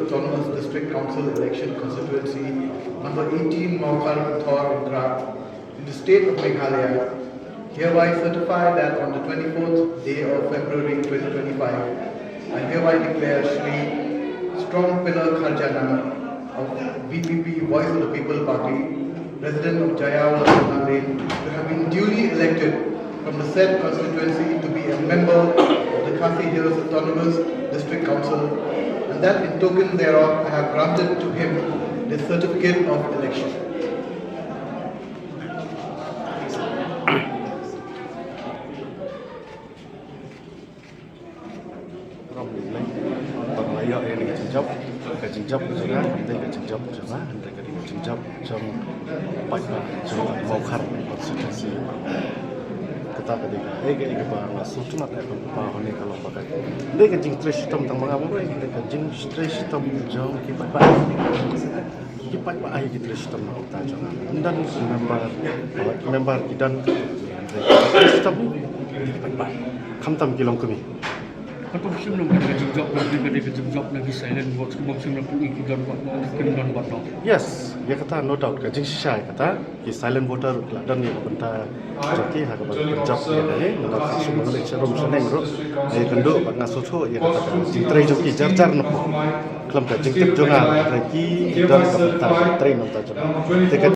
Autonomous District Council Election Constituency number 18 Maukar Thor Grab in the state of Meghalaya, hereby certify that on the 24th day of February 2025, I hereby declare Shri Strong Pillar Kharjana of VPP Voice of the People Party, resident of Jayawala Lane, to have been duly elected from the said constituency to be a member of the Khasi Hills Autonomous District Council, and that in token thereof I have granted to him the certificate of election. Cái chính chấp của chúng ta, đây là chính chấp của chúng ta, đây là chính chấp trong bạch và trong màu khăn konstitusi. Kita ketika ini bahwa suatu mata yang bahwa ini kalau pakai, ini kan jing sistem tentang mengapa, ini kan jing sistem jauh kipat ayah kita sistem kita jangan. Dan member dan sistem kipat kamtam kilang kami. Kan musim belum ada job lagi silent vote musim belum pergi dan buat Yes, ya kata no doubt kan jing sisa kata ki silent voter dan ni benda jadi hak penjab ya ni mendapat semua election room sana bro ai kendo bak ngasoso ya kata jing trai joki jar nopo kelam ka jing tip jonga lagi dan ka train nonton